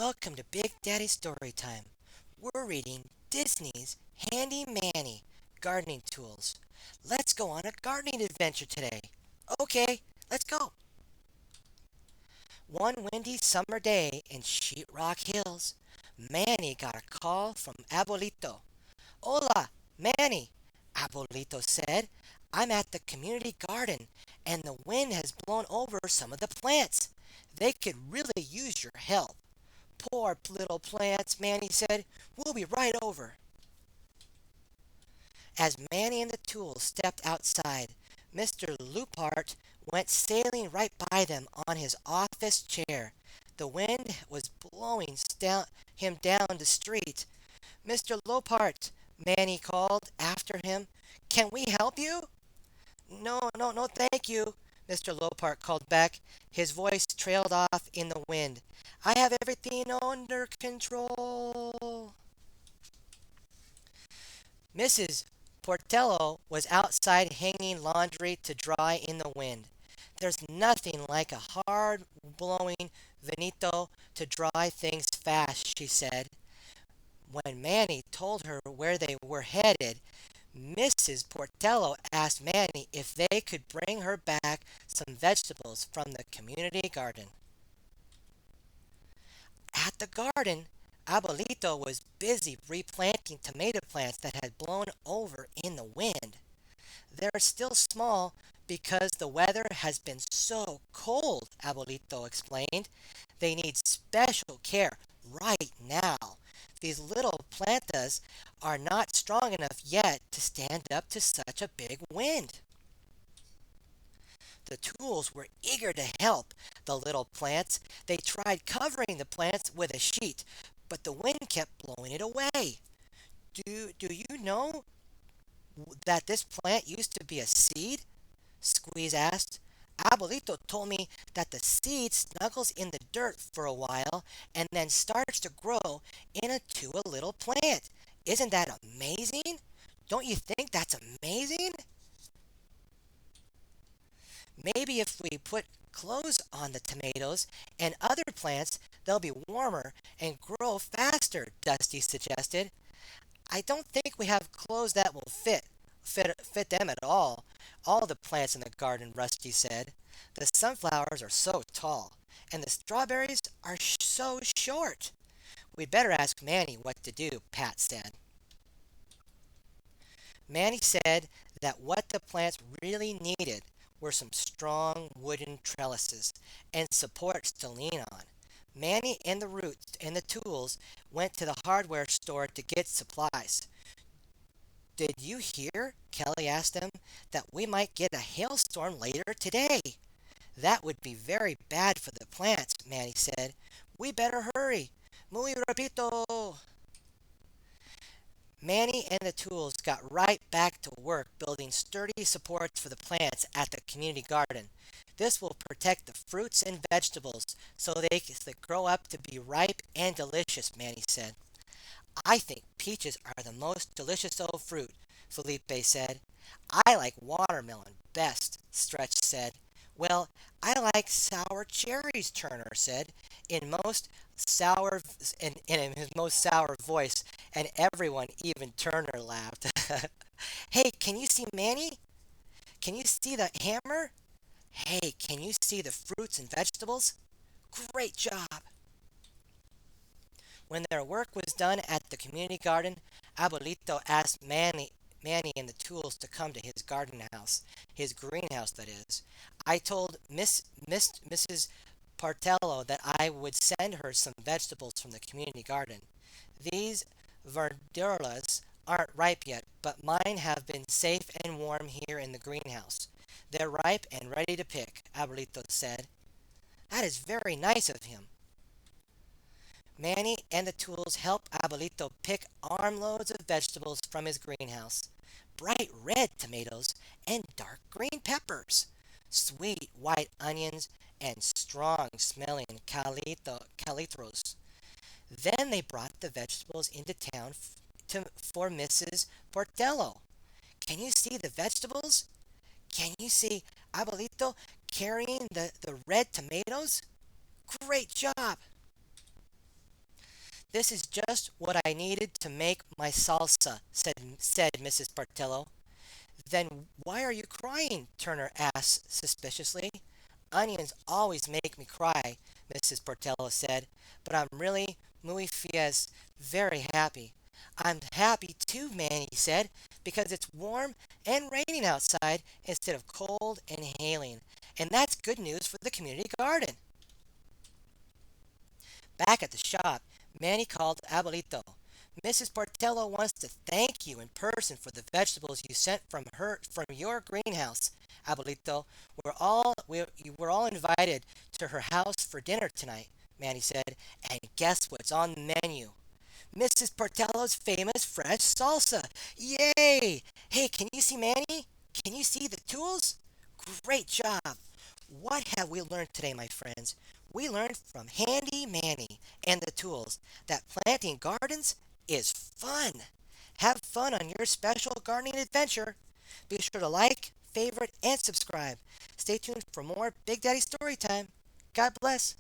Welcome to Big Daddy Storytime. We're reading Disney's Handy Manny Gardening Tools. Let's go on a gardening adventure today. Okay, let's go. One windy summer day in Sheetrock Hills, Manny got a call from Abuelito. Hola, Manny, Abuelito said. I'm at the community garden and the wind has blown over some of the plants. They could really use your help. Poor little plants, Manny said. We'll be right over. As Manny and the tools stepped outside, Mr. Lopart went sailing right by them on his office chair. The wind was blowing him down the street. Mr. Lopart, Manny called after him. Can we help you? No, thank you, Mr. Lopart called back. His voice trailed off in the wind. I have everything under control. Mrs. Portello was outside hanging laundry to dry in the wind. There's nothing like a hard blowing Venito to dry things fast, she said. When Manny told her where they were headed, Mrs. Portello asked Manny if they could bring her back some vegetables from the community garden. At the garden, Abuelito was busy replanting tomato plants that had blown over in the wind. They're still small because the weather has been so cold, Abuelito explained. They need special care right now. These little plantas are not strong enough yet to stand up to such a big wind. The tools were eager to help the little plants. They tried covering the plants with a sheet, but the wind kept blowing it away. Do you know that this plant used to be a seed? Squeeze asked. Abuelito told me that the seed snuggles in the dirt for a while and then starts to grow into a little plant. Isn't that amazing? Don't you think that's amazing? Maybe if we put clothes on the tomatoes and other plants, they'll be warmer and grow faster, Dusty suggested. I don't think we have clothes that will fit them at all. All the plants in the garden, Rusty said. The sunflowers are so tall, and the strawberries are so short. We'd better ask Manny what to do, Pat said. Manny said that what the plants really needed were some strong wooden trellises and supports to lean on. Manny and the roots and the tools went to the hardware store to get supplies. Did you hear? Kelly asked them that we might get a hailstorm later today. That would be very bad for the plants, Manny said. We better hurry. Muy rapito. Manny and the tools got right back to work building sturdy supports for the plants at the community garden. This will protect the fruits and vegetables so they grow up to be ripe and delicious, Manny said. I think peaches are the most delicious old fruit, Felipe said. I like watermelon best, Stretch said. Well, I like sour cherries, Turner said, in most sour in his most sour voice, and everyone, even Turner, laughed. Hey, can you see Manny? Can you see the hammer? Hey, can you see the fruits and vegetables? Great job! When their work was done at the community garden, Abuelito asked Manny and the tools to come to his garden house, his greenhouse, that is. I told Mrs. Portello that I would send her some vegetables from the community garden. These verduras aren't ripe yet, but mine have been safe and warm here in the greenhouse. They're ripe and ready to pick, Abuelito said. That is very nice of him. Manny and the tools helped Abuelito pick armloads of vegetables from his greenhouse. Bright red tomatoes and dark green peppers, sweet white onions, and strong smelling calitros. Then they brought the vegetables into town for Mrs. Portello. Can you see the vegetables? Can you see Abuelito carrying the red tomatoes? Great job! This is just what I needed to make my salsa, said Mrs. Portello. Then why are you crying? Turner asked suspiciously. Onions always make me cry, Mrs. Portello said, but I'm really muy feliz, very happy. I'm happy too, Manny said, because it's warm and raining outside instead of cold and hailing. And that's good news for the community garden. Back at the shop, Manny called Abuelito. Mrs. Portello wants to thank you in person for the vegetables you sent from your greenhouse. Abuelito, we're all invited to her house for dinner tonight, Manny said, and guess what's on the menu? Mrs. Portello's famous fresh salsa. Yay! Hey, can you see Manny? Can you see the tools? Great job! What have we learned today, my friends? We learned from Handy Manny and the tools that planting gardens is fun. Have fun on your special gardening adventure. Be sure to like, favorite, and subscribe. Stay tuned for more Big Daddy Story Time. God bless.